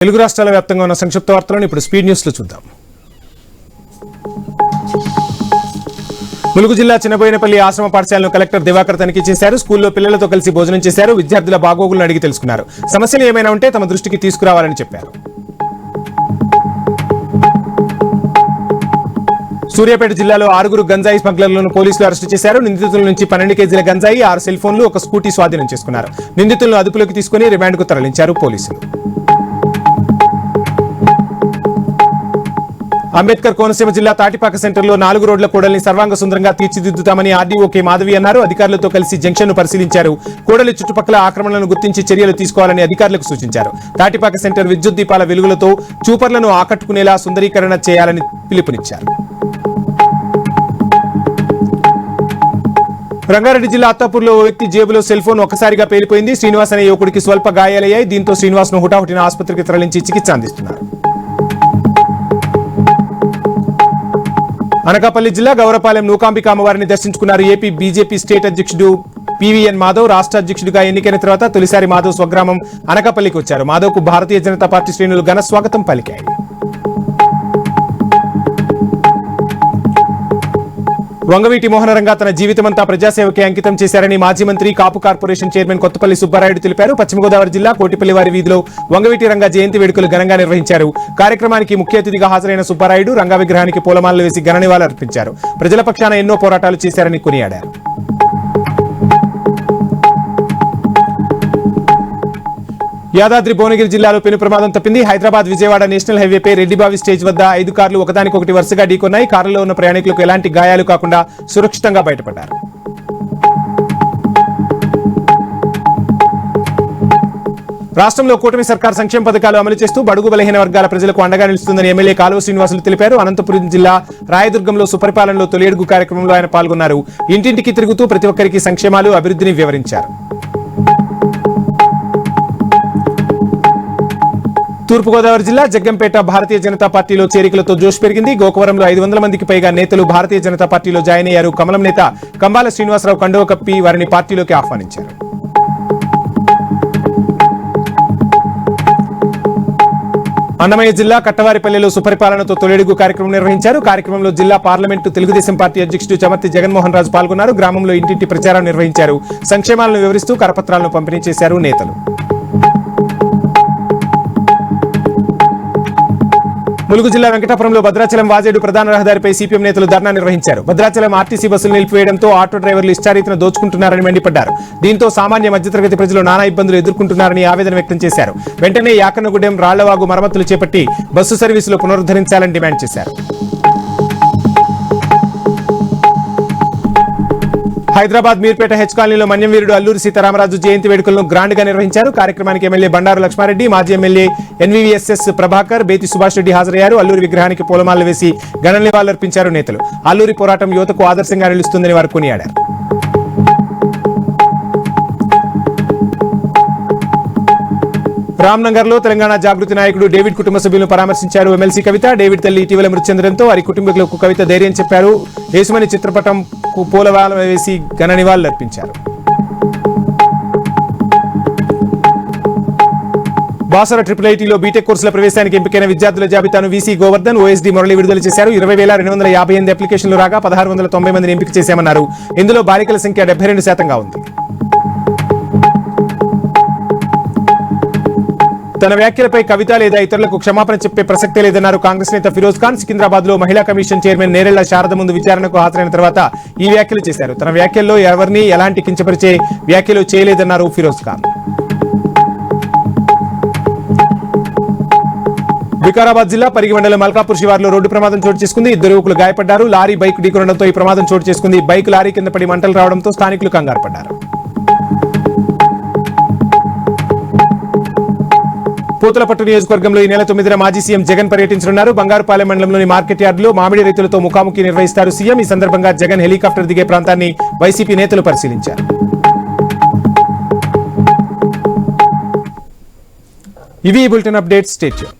తెలుగు రాష్ట్రాల వ్యాప్తంగా ఉన్న సంక్షిప్త వార్తలను ఇప్పుడు స్పీడ్ న్యూస్ లో చూద్దాం. ములుగు జిల్లా చిన్నబోయినపల్లి ఆశ్రమ పాఠశాలను కలెక్టర్ దివాకర్ తనిఖీ చేశారు. స్కూల్లో పిల్లలతో కలిసి భోజనం చేశారు. విద్యార్థుల బాగోగులను అడిగి తెలుసుకున్నారు. సమస్యలు ఏమైనా ఉంటే తమ దృష్టికి తీసుకురావాలని చెప్పారు. సూర్యాపేట జిల్లాలో 6 గంజాయి స్మగ్లర్లను పోలీసులు అరెస్టు చేశారు. నిందితుల నుంచి 12 కేజీల గంజాయి, 6 సెల్ ఫోన్లు, ఒక స్కూటీ స్వాధీనం చేసుకున్నారు. నిందితులను అదుపులోకి తీసుకుని రిమాండ్కు తరలించారు పోలీసులు. అంబేద్కర్ కోనసీమ జిల్లా తాటిపాక సెంటర్లో 4 రోడ్ల కూడలిని సర్వాంగ సుందరంగా తీర్చిదిద్దుతామని ఆర్డీఓ కె మాధవి అన్నారు. అధికారులతో కలిసి జంక్షన్ ను పరిశీలించారు. కూడలి చుట్టుపక్కల ఆక్రమణలను గుర్తించి చర్యలు తీసుకోవాలని అధికారులకు సూచించారు. తాటిపాక సెంటర్ విద్యుత్ దీపాల వెలుగులతో చూపర్లను ఆకట్టుకునేలా సుందరీకరణ చేయాలని పిలుపునిచ్చారు. రంగారెడ్డి జిల్లా అత్తాపూర్లో ఓ వ్యక్తి జేబులో సెల్ ఫోన్ ఒక్కసారిగా పేలిపోయింది. శ్రీనివాస్ అనే యువకుడికి స్వల్ప గాయాలయ్యాయి. దీంతో శ్రీనివాస్ ను హుటాహుటిన ఆసుపత్రికి తరలించి చికిత్స అందిస్తున్నారు. అనకాపల్లి జిల్లా గౌరపాలెం నూకాంబిక అమ్మవారిని దర్శించుకున్నారు. ఏపీ బీజేపీ స్టేట్ అధ్యక్షుడు పివిఎన్ మాధవ్ రాష్ట్ర అధ్యక్షుడిగా ఎన్నికైన తర్వాత తొలిసారి మాధవ్ స్వగ్రామం అనకాపల్లికి వచ్చారు. మాధవ్ కు భారతీయ జనతా పార్టీ శ్రేణులు ఘన స్వాగతం పలికాయి. వంగవీటి మోహనరంగా తన జీవితమంతా ప్రజాసేవకే అంకితం చేశారని మాజీ మంత్రి కాపు కార్పొరేషన్ చైర్మన్ కొత్తపల్లి సుబ్బారాయుడు తెలిపారు. పశ్చిమ గోదావరి జిల్లా కోటిపల్లివారి వీధిలో వంగవీటి రంగా జయంతి వేడుకలు ఘనంగా నిర్వహించారు. కార్యక్రమానికి ముఖ్య అతిథిగా హాజరైన సుబ్బారాయుడు రంగా విగ్రహానికి పూలమాలలు వేసి ఘన నివాళులర్పించారు. ప్రజల పక్షాన ఎన్నో పోరాటాలు చేశారని కొనియాడారు. యాదాద్రి భువనగిరి జిల్లాలో పెను ప్రమాదం తప్పింది. హైదరాబాద్ విజయవాడ నేషనల్ హైవేపై రెడ్డిబావి స్టేజ్ వద్ద 5 కార్లు ఒకదానికొకటి వరుసగా ఢీకొన్నాయి. కారులో ఉన్న ప్రయాణికులకు ఎలాంటి గాయాలు కాకుండా సురక్షితంగా బయటపడ్డారు. రాష్ట్రంలో కూటమి సర్కార్ సంక్షేమ పథకాలు అమలు చేస్తూ బడుగు బలహీన వర్గాల ప్రజలకు అండగా నిలుస్తుందని ఎమ్మెల్యే కాలువ శ్రీనివాసులు తెలిపారు. అనంతపురం జిల్లా రాయదుర్గంలో సుపరిపాలనలో తొలి అడుగు కార్యక్రమంలో ఆయన పాల్గొన్నారు. ఇంటింటికి తిరుగుతూ ప్రతి ఒక్కరికి సంక్షేమాలు అభివృద్ధిని వివరించారు. తూర్పుగోదావరి జిల్లా జగ్గంపేట భారతీయ జనతా పార్టీలో చేరికలతో జోష్ పెరిగింది. గోకవరంలో 500 మందికి పైగా నేతలు భారతీయ జనతా పార్టీలో జాయిన్ అయ్యారు. కమలం నేత కంబాల శ్రీనివాసరావు కండువ కప్పి వారిని పార్టీలోకి ఆహ్వానించారు. అన్నమయ్య జిల్లా కట్టవారిపల్లిలో సుపరిపాలనతో తొలిడుగు కార్యక్రమం నిర్వహించారు. కార్యక్రమంలో జిల్లా పార్లమెంటు తెలుగుదేశం పార్టీ అధ్యక్షుడు చమర్తి జగన్మోహన్ రాజు పాల్గొన్నారు. గ్రామంలో ఇంటింటి ప్రచారం నిర్వహించారు. సంక్షేమాలను వివరిస్తూ కరపత్రాలను పంపిణీ చేశారు నేతలు. ములుగు జిల్లా వెంకటాపురంలో భద్రాచలం వాజేడు ప్రధాన రహదారిపై సిపిఎం నేతలు ధర్నా నిర్వహించారు. భద్రాచలం ఆర్టీసీ బస్సులు నిలిపివేయడంతో ఆటో డ్రైవర్లు ఇష్టారీతిన దోచుకుంటున్నారని మండిపడ్డారు. దీంతో సామాన్య మధ్యతరగతి ప్రజలు నానా ఇబ్బందులు ఎదుర్కొంటున్నారని ఆవేదన వ్యక్తం చేశారు. వెంటనే యాకన్నగూడెం రాళ్లవాగు మరమ్మతులు చేపట్టి బస్సు సర్వీసులు పునరుద్ధరించాలని డిమాండ్ చేశారు. హైదరాబాద్ మీర్పేట హెచ్ కాలనీలో మన్యం వీరుడు అల్లూరి సీతారామరాజు జయంతి వేడుకలను గ్రాండ్ గా నిర్వహించారు. కార్యక్రమానికి ఎమ్మెల్యే బండారు లక్ష్మారెడ్డి, మాజీ ఎమ్మెల్యే ఎన్వీవీఎస్ఎస్ ప్రభాకర్, బేతి సుభాష్ రెడ్డి హాజరయ్యారు. అల్లూరి విగ్రహానికి పూలమాలలు వేసి ఘన నివాళులర్పించారు నేతలు. అల్లూరి పోరాటం యువతకు ఆదర్శంగా నిలుస్తుందని వారు కొనియాడారు. రామ్నగర్ లో తెలంగాణ జాగృతి నాయకుడు డేవిడ్ కుటుంబ సభ్యులను పరామర్శించారు ఎమ్మెల్సీ కవిత. డేవిడ్ తల్లి ఇటీవల మృతి చెందడంతో వారి కుటుంబీకులకు కవిత ధైర్యం చెప్పారు. యేసుమణి చిత్రపటం పూలమాల వేసి ఘన నివాళులర్పించారు. బాసర IIITలో బీటెక్ కోర్సుల ప్రవేశానికి ఎంపికైన విద్యార్థుల జాబితాను వీసీ గోవర్ధన్, ఓఎస్డీ మురళి విడుదల చేశారు. 20,258 అప్లికేషన్లు రాగా 1690 మందిని ఎంపిక చేశామన్నారు. ఇందులో బాలికల సంఖ్య 72%గా ఉంది. తన వ్యాఖ్యలపై కవిత లేదా ఇతరులకు క్షమాపణ చెప్పే ప్రసక్తే లేదన్నారు కాంగ్రెస్ నేత ఫిరోజ్ ఖాన్. సికింద్రాబాద్ లో మహిళా కమిషన్ చైర్మన్ నేరెళ్ల శారద ముందు విచారణకు హాజరైన తర్వాత ఈ వ్యాఖ్యలు చేశారు. తన వ్యాఖ్యల్లో ఎవరిని ఎలాంటి కించపరిచే వ్యాఖ్యలు చేయలేదన్నారు ఫిరోజ్ ఖాన్. వికారాబాద్ జిల్లా పరిగి మండలం మల్కాపూర్ శివార్లో రోడ్డు ప్రమాదం చోటు చేసుకుంది. 2 యువకులు గాయపడ్డారు. లారీ బైక్ ఢీకొనడంతో ఈ ప్రమాదం చోటు చేసుకుంది. బైక్ లారీ కింద పడి మంటలు రావడంతో స్థానికులు కంగారు పడ్డారు. పూతలపట్టు నియోజకవర్గంలో ఈ నెల 9న మాజీ సీఎం జగన్ పర్యటించనున్నారు. బంగారుపాలెం మండలంలోని మార్కెట్ యార్డులో మామిడి రైతులతో ముఖాముఖి నిర్వహిస్తారు సీఎం. ఈ సందర్భంగా జగన్ హెలికాప్టర్ దిగే ప్రాంతాన్ని వైసీపీ నేతలు పరిశీలించారు. ఇవి బులెటిన్ అప్డేట్స్. Stay tuned.